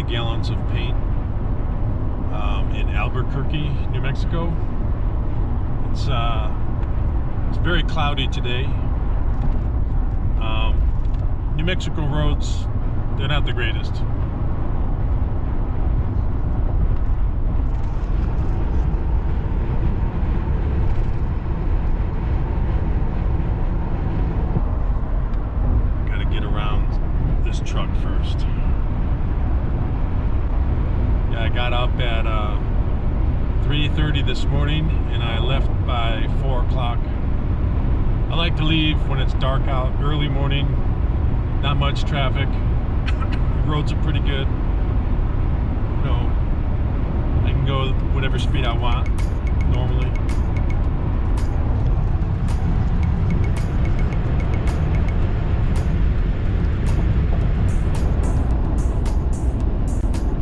gallons of paint in Albuquerque, New Mexico. It's very cloudy today. New Mexico roads, they're not the greatest. Gotta get around this truck first. Yeah, I got up at 3:30 this morning and I left by 4 o'clock. I like to leave when it's dark out, early morning, not much traffic. The roads are pretty good. You know, I can go whatever speed I want normally.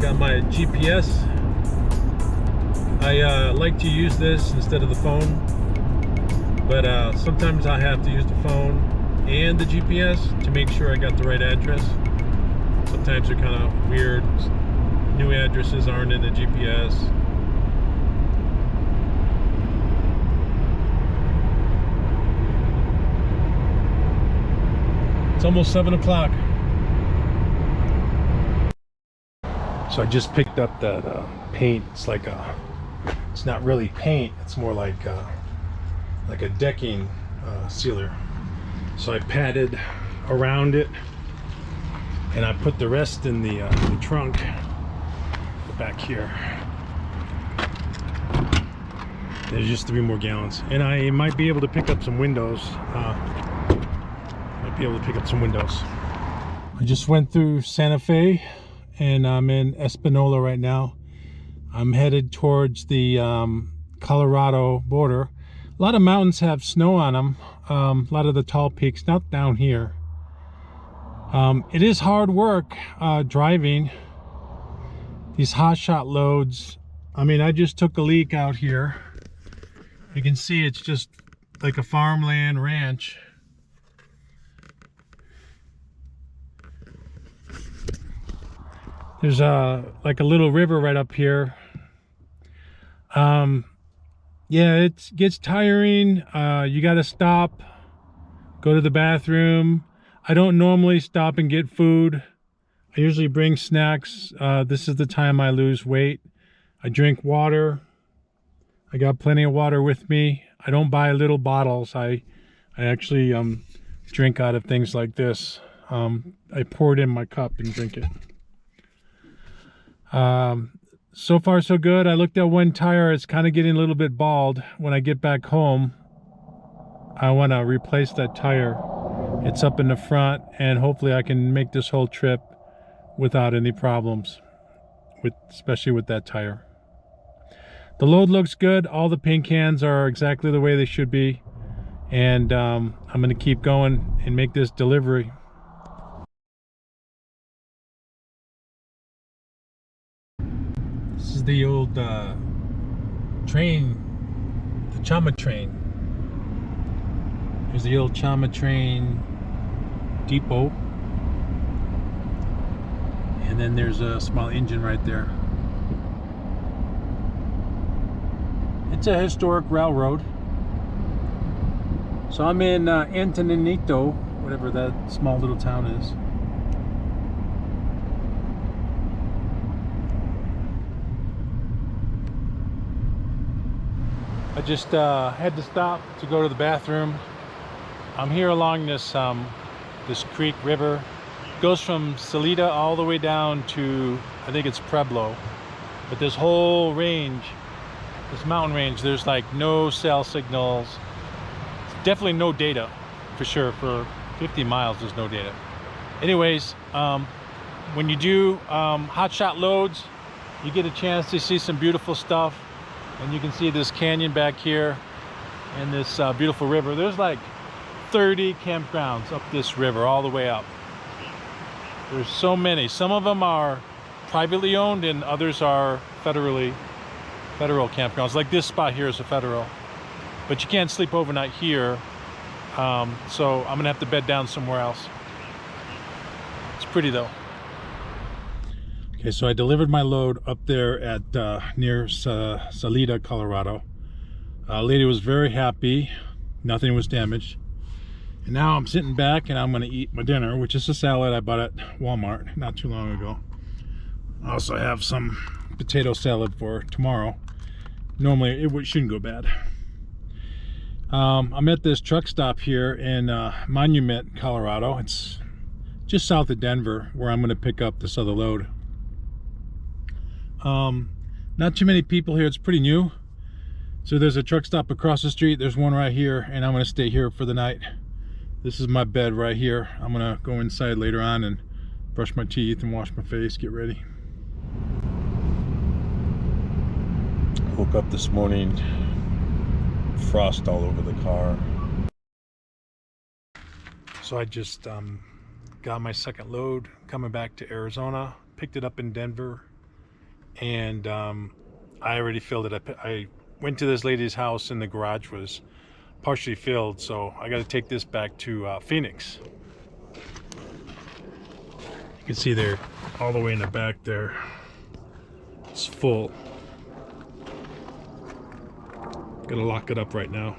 Got my GPS. I like to use this instead of the phone, but sometimes I have to use the phone and the GPS to make sure I got the right address. Sometimes they're kind of weird. New addresses aren't in the GPS. It's almost 7 o'clock. So I just picked up that paint. It's like it's not really paint. It's more like a decking sealer. So I patted around it, and I put the rest in the trunk, back here. There's just 3 more gallons, and I might be able to pick up some windows. I just went through Santa Fe, and I'm in Espanola right now. I'm headed towards the Colorado border. A lot of mountains have snow on them. A lot of the tall peaks, not down here. It is hard work driving these HOTSHOT loads. I mean, I just took a leak out here. You can see it's just like a farmland ranch. There's like a little river right up here. Yeah, it gets tiring. You got to stop, go to the bathroom. I don't normally stop and get food. I usually bring snacks. This is the time I lose weight. I drink water. I got plenty of water with me. I don't buy little bottles. I actually drink out of things like this. I pour it in my cup and drink it. So far so good. I looked at one tire. It's kind of getting a little bit bald. When I get back home, I want to replace that tire. It's up in the front, and hopefully I can make this whole trip without any problems, especially with that tire. The load looks good. All the paint cans are exactly the way they should be, and I'm going to keep going and make this delivery. This is the old train, the Chama train. Here's the old Chama train depot. And then there's a small engine right there. It's a historic railroad. So I'm in Antonito, whatever that small little town is. I just had to stop to go to the bathroom. I'm here along this creek river. It goes from Salida all the way down to, I think it's Pueblo. But this whole range, this mountain range, there's like no cell signals. Definitely no data, for sure. For 50 miles, there's no data. Anyways, when you do HOTSHOT loads, you get a chance to see some beautiful stuff. And you can see this canyon back here and this beautiful river. There's like 30 campgrounds up this river, all the way up. There's so many. Some of them are privately owned and others are federal campgrounds. Like this spot here is a federal. But you can't sleep overnight here. So I'm gonna have to bed down somewhere else. It's pretty though. Okay, so I delivered my load up there at near Salida, Colorado. Lady was very happy. Nothing was damaged. And now I'm sitting back and I'm going to eat my dinner, which is a salad I bought at Walmart not too long ago. I also have some potato salad for tomorrow. Normally it shouldn't go bad. I'm at this truck stop here in Monument, Colorado. It's just south of Denver, where I'm going to pick up this other load. Not too many people here. It's pretty new. So there's a truck stop across the street. There's one right here, and I'm going to stay here for the night. This is my bed right here. I'm going to go inside later on and brush my teeth and wash my face, get ready. Woke up this morning, frost all over the car. So I just got my second load coming back to Arizona, picked it up in Denver, and I already filled it. I went to this lady's house and the garage was partially filled, so I got to take this back to Phoenix. You can see there, all the way in the back there, it's full. Gotta lock it up right now.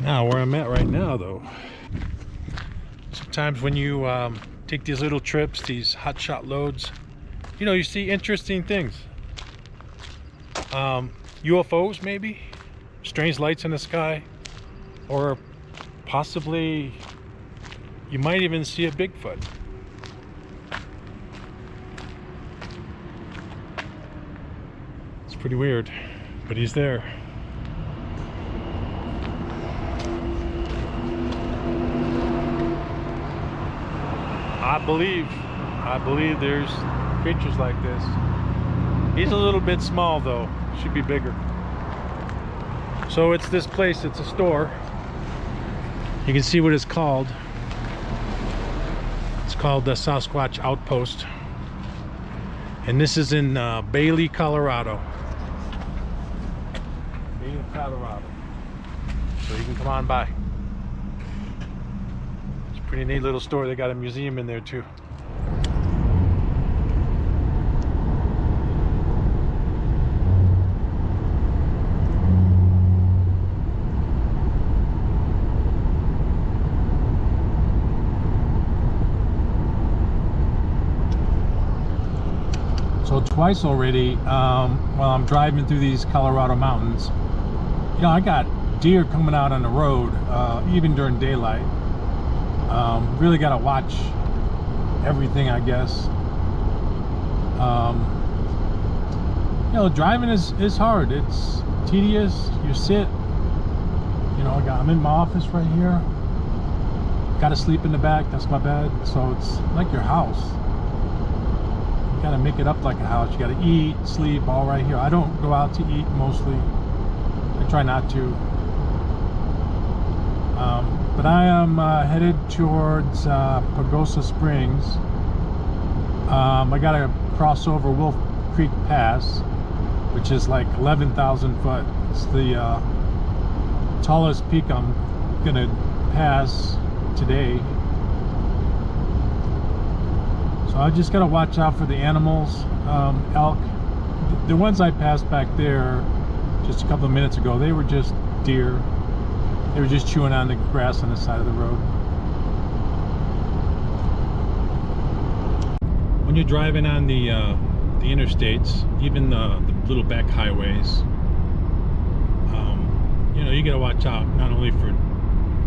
Now, where I'm at right now, though, sometimes when you take these little trips, these hotshot loads, you know, you see interesting things. UFOs, maybe, strange lights in the sky, or possibly you might even see a Bigfoot. It's pretty weird, but he's there. I believe there's creatures like this. He's a little bit small though, should be bigger. So it's this place, it's a store. You can see what it's called. It's called the Sasquatch Outpost. And this is in Bailey, Colorado. Bailey, Colorado. So you can come on by. It's a pretty neat little store. They got a museum in there too. So twice already, while I'm driving through these Colorado mountains, you know, I got deer coming out on the road, even during daylight. Really got to watch everything, I guess. You know, driving is hard. It's tedious. You sit, you know, I'm in my office right here. Got to sleep in the back. That's my bed. So it's like your house. You gotta make it up like a house. You gotta eat, sleep, all right here. I don't go out to eat mostly. I try not to. But I am headed towards Pagosa Springs. I gotta cross over Wolf Creek Pass, which is like 11,000 foot. It's the tallest peak I'm gonna pass today. So I just gotta watch out for the animals. Elk, the ones I passed back there just a couple of minutes ago, they were just deer. They were just chewing on the grass on the side of the road. When you're driving on the interstates, even the little back highways, you know, you gotta watch out not only for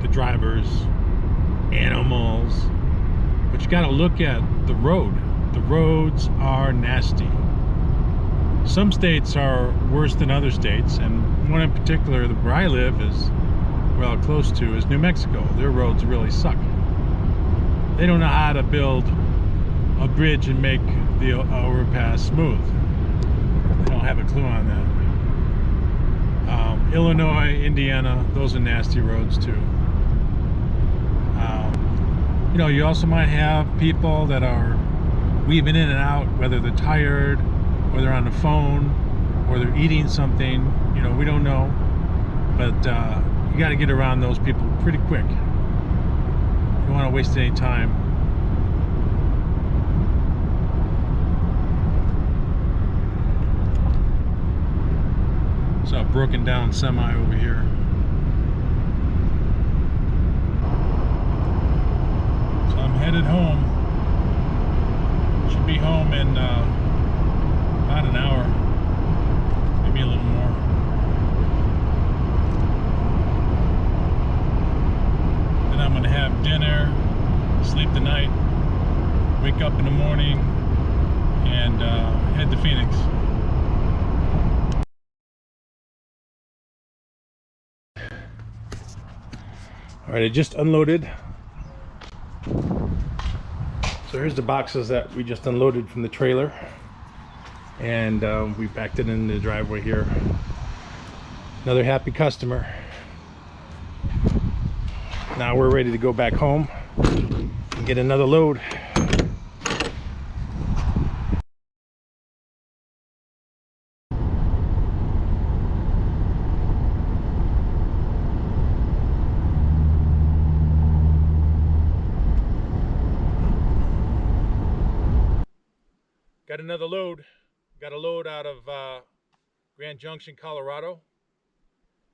the drivers, animals, but you gotta look at the road. The roads are nasty. Some states are worse than other states, and one in particular where I live is, well, close to, is New Mexico. Their roads really suck. They don't know how to build a bridge and make the overpass smooth. They don't have a clue on that. Illinois, Indiana, those are nasty roads too. You know, you also might have people that are weaving in and out, whether they're tired, or they're on the phone, or they're eating something. You know, we don't know. But you got to get around those people pretty quick. Don't want to waste any time. Saw a broken down semi over here. So I'm headed home. Should be home in about an hour, maybe a little more. Then I'm gonna have dinner, sleep the night, wake up in the morning, and head to Phoenix. All right, I just unloaded. So here's the boxes that we just unloaded from the trailer, and we backed it in the driveway here. Another happy customer. Now we're ready to go back home and get another load. Got another load. Got a load out of Grand Junction, Colorado.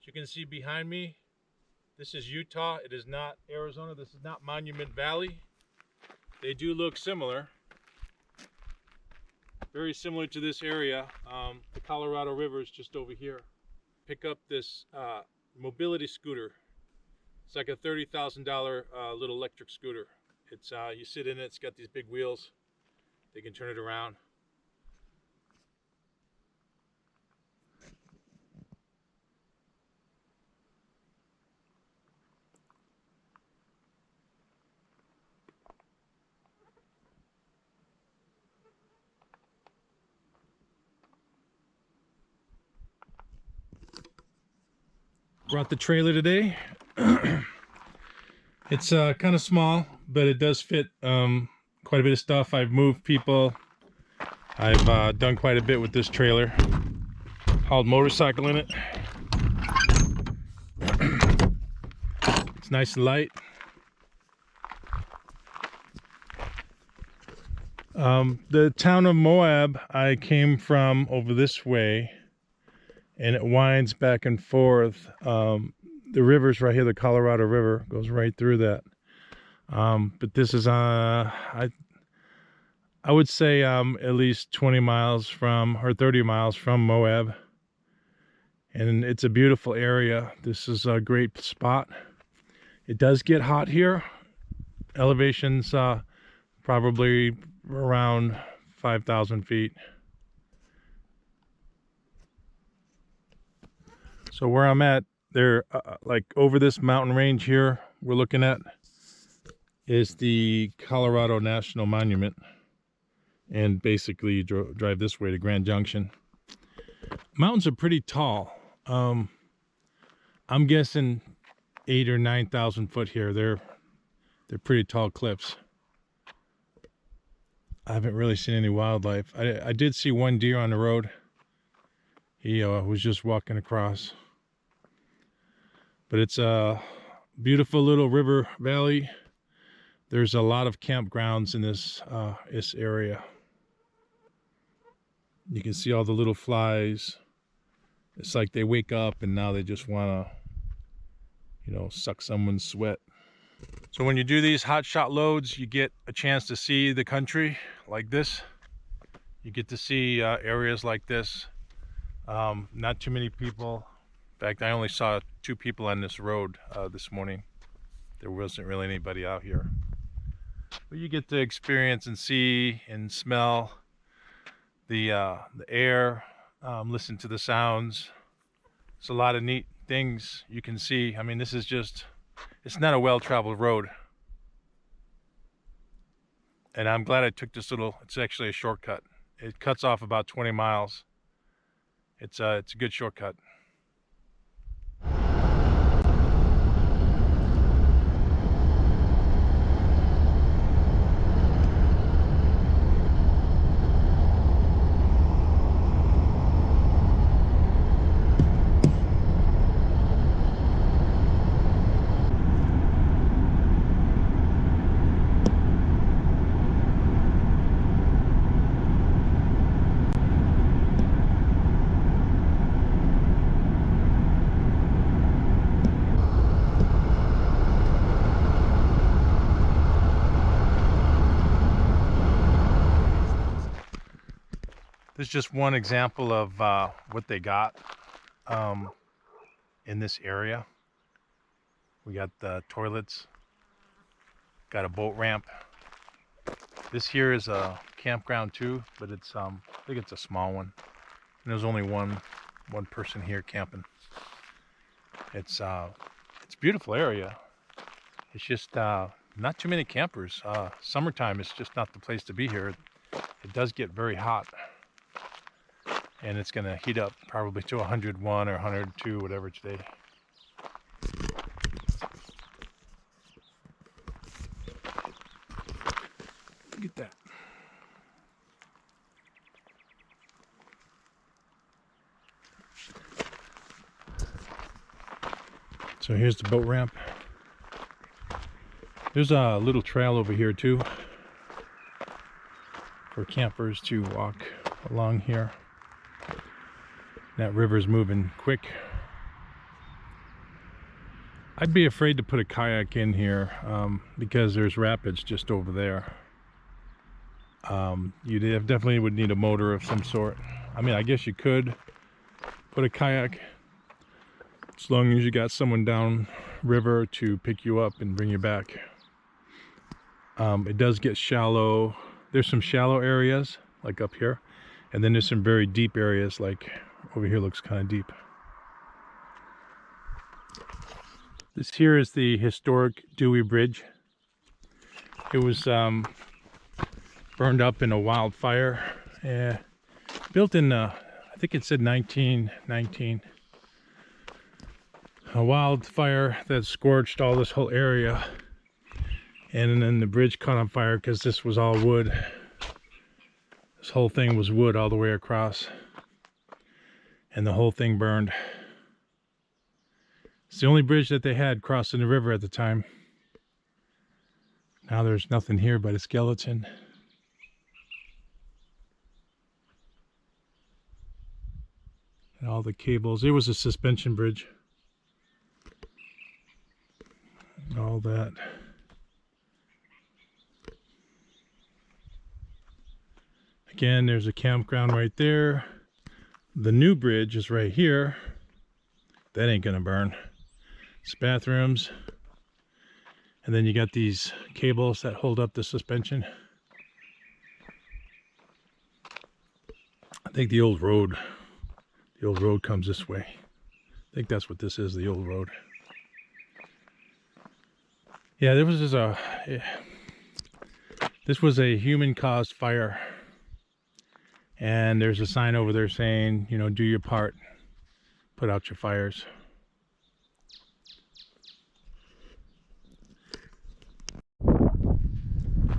As you can see behind me, this is Utah. It is not Arizona. This is not Monument Valley. They do look similar. Very similar to this area. The Colorado River is just over here. Pick up this mobility scooter. It's like a $30,000 little electric scooter. It's you sit in it. It's got these big wheels. They can turn it around. Brought the trailer today. It's kind of small, but it does fit quite a bit of stuff. I've moved people. I've done quite a bit with this trailer. Hauled motorcycle in it. It's nice and light. The town of Moab I came from over this way, and it winds back and forth. The river's right here. The Colorado River goes right through that. But this is I would say at least 20 miles from, or 30 miles from Moab, and it's a beautiful area. This is a great spot. It does get hot here. Elevation's probably around 5,000 feet. So where I'm at, there, like over this mountain range here we're looking at, is the Colorado National Monument. And basically you drive this way to Grand Junction. Mountains are pretty tall. I'm guessing 8,000 or 9,000 foot here. They're pretty tall cliffs. I haven't really seen any wildlife. I did see one deer on the road. He was just walking across. But it's a beautiful little river valley. There's a lot of campgrounds in this area. You can see all the little flies. It's like they wake up and now they just want to, you know, suck someone's sweat. So when you do these hot shot loads, you get a chance to see the country like this. You get to see areas like this. Not too many people. In fact, I only saw 2 people on this road this morning. There wasn't really anybody out here. But you get to experience and see and smell the air, listen to the sounds. It's a lot of neat things you can see. I mean, this is just, it's not a well-traveled road. And I'm glad I took this little, it's actually a shortcut. It cuts off about 20 miles. It's a good shortcut. This is just one example of what they got in this area. We got the toilets, got a boat ramp. This here is a campground too, but it's I think it's a small one. And there's only one person here camping. It's a beautiful area. It's just not too many campers. Summertime is just not the place to be here. It does get very hot, and it's going to heat up probably to 101 or 102, whatever today. Look at that. So here's the boat ramp. There's a little trail over here too for campers to walk along here. That river's moving quick. I'd be afraid to put a kayak in here because there's rapids just over there. You definitely would need a motor of some sort. I mean, I guess you could put a kayak as long as you got someone down river to pick you up and bring you back. It does get shallow. There's some shallow areas like up here, and then there's some very deep areas like over here. Looks kind of deep. This here is the historic Dewey Bridge. It was burned up in a wildfire, built in I think it said 1919. A wildfire that scorched all this whole area, and then the bridge caught on fire because this was all wood. This whole thing was wood all the way across, and the whole thing burned. It's the only bridge that they had crossing the river at the time. Now there's nothing here but a skeleton. And all the cables. It was a suspension bridge. All that. Again, there's a campground right there. The new bridge is right here. That ain't gonna burn. It's bathrooms. And then you got these cables that hold up the suspension. I think the old road comes this way. I think that's what this is, the old road. Yeah, this was a human-caused fire, and there's a sign over there saying, you know, do your part, put out your fires.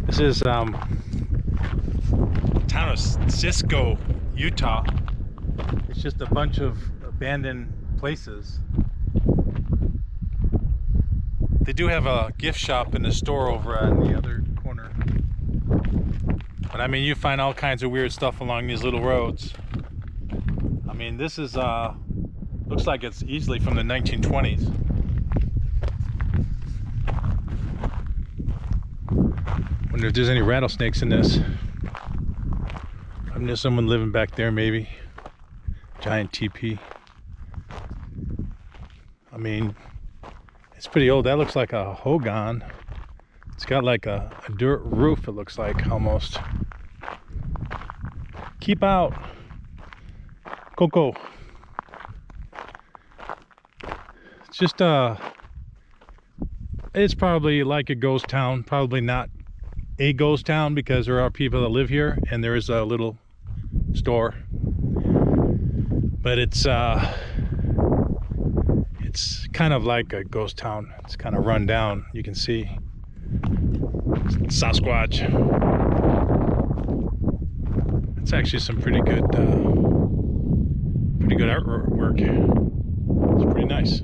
This is the town of Cisco, Utah. It's just a bunch of abandoned places. They do have a gift shop and a store over on the other corner. But I mean, you find all kinds of weird stuff along these little roads. I mean, this is, looks like it's easily from the 1920s. Wonder if there's any rattlesnakes in this. I mean, there's someone living back there maybe. Giant teepee. I mean, it's pretty old. That looks like a hogan. It's got like a dirt roof, it looks like, almost. Keep out. Coco. It's just it's probably like a ghost town. Probably not a ghost town because there are people that live here and there is a little store. But it's kind of like a ghost town. It's kind of run down. You can see Sasquatch. It's actually some pretty good artwork. It's pretty nice.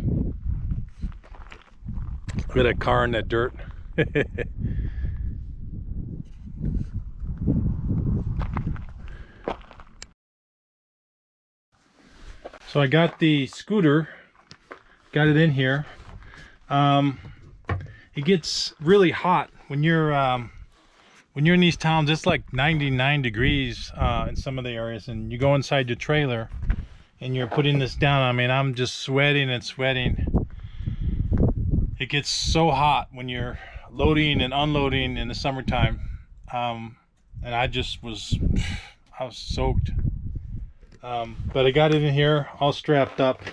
Look at that car in that dirt. So I got the scooter, got it in here. It gets really hot when you're when you're in these towns, it's like 99 degrees in some of the areas, and you go inside your trailer and you're putting this down. I mean, I'm just sweating and sweating. It gets so hot when you're loading and unloading in the summertime, and I was soaked. But I got it in here all strapped up.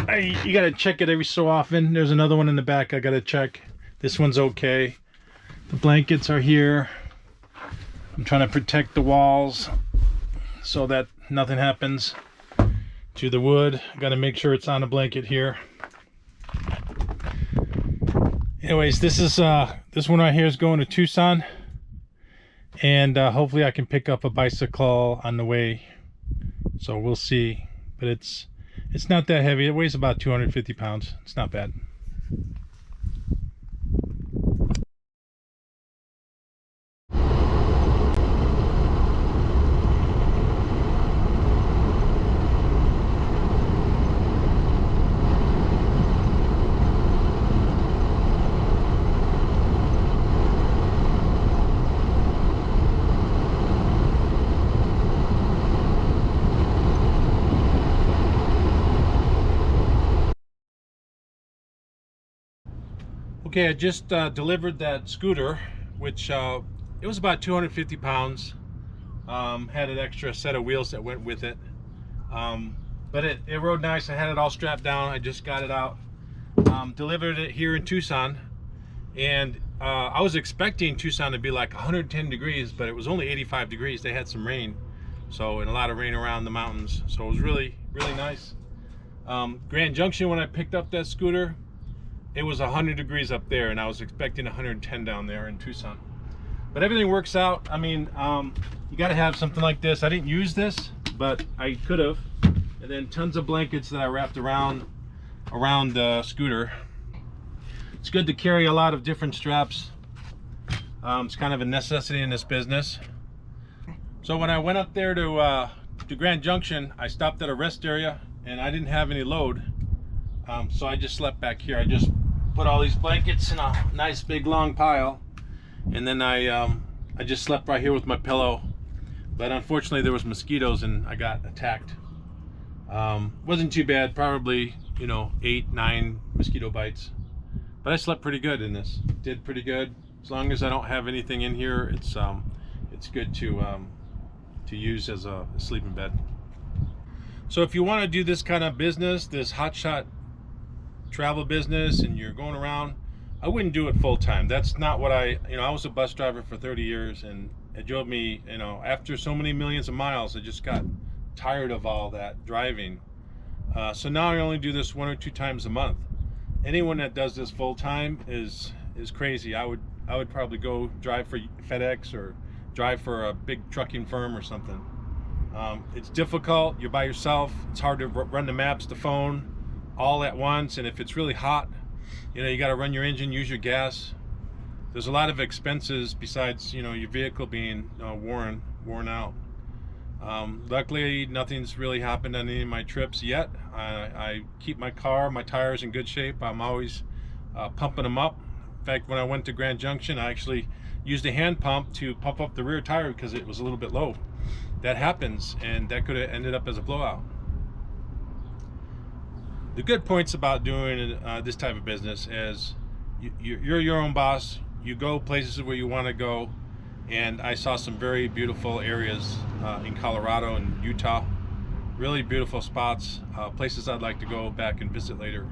You gotta check it every so often. There's another one in the back I gotta check. This one's okay. The blankets are here. I'm trying to protect the walls so that nothing happens to the wood. I gotta make sure it's on a blanket here. Anyways, this one right here is going to Tucson, and hopefully I can pick up a bicycle on the way. So we'll see. But it's not that heavy. It weighs about 250 pounds. It's not bad. Okay, I just delivered that scooter, which it was about 250 pounds. Had an extra set of wheels that went with it. But it rode nice. I had it all strapped down. I just got it out. Delivered it here in Tucson. And I was expecting Tucson to be like 110 degrees, but it was only 85 degrees. They had some rain. So, and a lot of rain around the mountains. So it was really, really nice. Grand Junction, when I picked up that scooter, it was 100 degrees up there, and I was expecting 110 down there in Tucson. But everything works out. I mean, you got to have something like this. I didn't use this, but I could have. And then tons of blankets that I wrapped around the scooter. It's good to carry a lot of different straps. It's kind of a necessity in this business. So when I went up there to Grand Junction, I stopped at a rest area, and I didn't have any load. So I just slept back here. I just put all these blankets in a nice big long pile, and then I just slept right here with my pillow. But unfortunately there was mosquitoes and I got attacked. Wasn't too bad, probably 8-9 mosquito bites, but I slept pretty good in this. Did pretty good. As long as I don't have anything in here, it's good to use as a sleeping bed. So if you want to do this kind of business, this hotshot travel business, and you're going around, I wouldn't do it full time. That's not what I was a bus driver for 30 years, and it drove me, after so many millions of miles, I just got tired of all that driving. So now I only do this 1 or 2 times a month. Anyone that does this full time is crazy. I would probably go drive for FedEx or drive for a big trucking firm or something. It's difficult. You're by yourself. It's hard to run the maps, the phone, all at once. And if it's really hot, you got to run your engine, use your gas. There's a lot of expenses besides your vehicle being worn out. Luckily nothing's really happened on any of my trips yet. I keep my tires in good shape. I'm always pumping them up. In fact, when I went to Grand Junction, I actually used a hand pump to pump up the rear tire because it was a little bit low. That happens, and that could have ended up as a blowout. The good points about doing this type of business is you're your own boss. You go places where you want to go, and I saw some very beautiful areas in Colorado and Utah. Really beautiful spots, places I'd like to go back and visit later.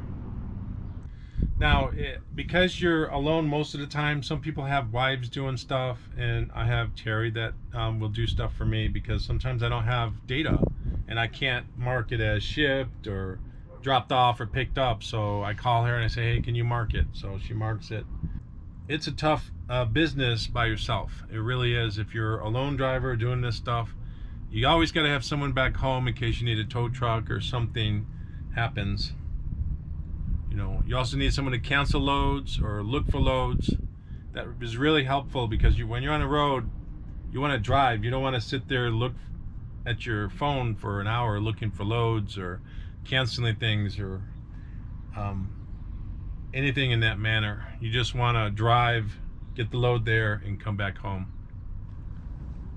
Now, because you're alone most of the time, some people have wives doing stuff, and I have Terry that will do stuff for me because sometimes I don't have data and I can't mark it as shipped or dropped off or picked up. So I call her and I say, hey, can you mark it? So she marks it. It's a tough business by yourself. It really is. If you're a lone driver doing this stuff, you always got to have someone back home in case you need a tow truck or something happens. You also need someone to cancel loads or look for loads. That is really helpful because when you're on the road, you want to drive. You don't want to sit there and look at your phone for an hour looking for loads or canceling things or anything in that manner. You just want to drive, get the load there, and come back home.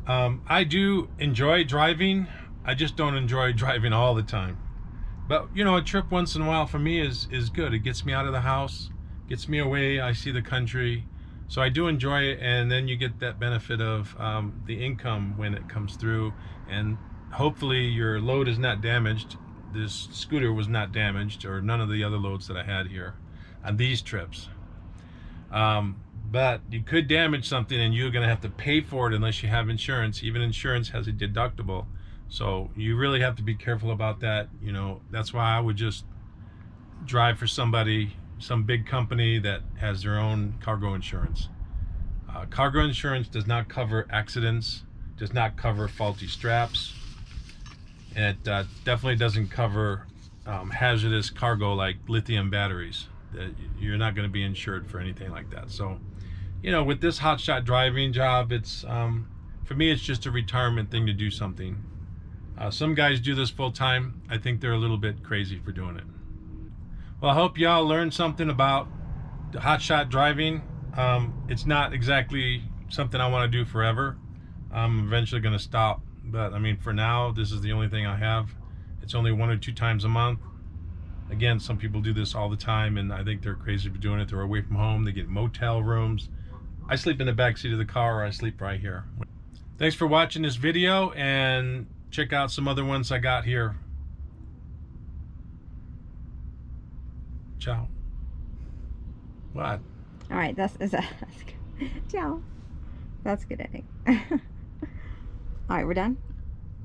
I do enjoy driving. I just don't enjoy driving all the time. But you know, a trip once in a while for me is good. It gets me out of the house, gets me away. I see the country, so I do enjoy it. And then you get that benefit of the income when it comes through, and hopefully your load is not damaged. This scooter was not damaged, or none of the other loads that I had here on these trips. But you could damage something, and you're going to have to pay for it unless you have insurance. Even insurance has a deductible. So you really have to be careful about that. You know, that's why I would just drive for somebody, some big company that has their own cargo insurance. Cargo insurance does not cover accidents, does not cover faulty straps, and it definitely doesn't cover hazardous cargo like lithium batteries. You're not going to be insured for anything like that. So, you know, with this hotshot driving job, it's for me, it's just a retirement thing to do something. Some guys do this full time. I think they're a little bit crazy for doing it. Well, I hope y'all learned something about the hotshot driving. It's not exactly something I want to do forever. I'm eventually going to stop, but I mean, for now, this is the only thing I have. It's only 1 or 2 times a month. Again, some people do this all the time, and I think they're crazy for doing it. They're away from home. They get motel rooms. I sleep in the back seat of the car, or I sleep right here. Thanks for watching this video, and check out some other ones I got here. Ciao. What? All right, that's good. Ciao. That's good, I think. All right, we're done?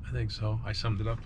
I think so. I summed it up.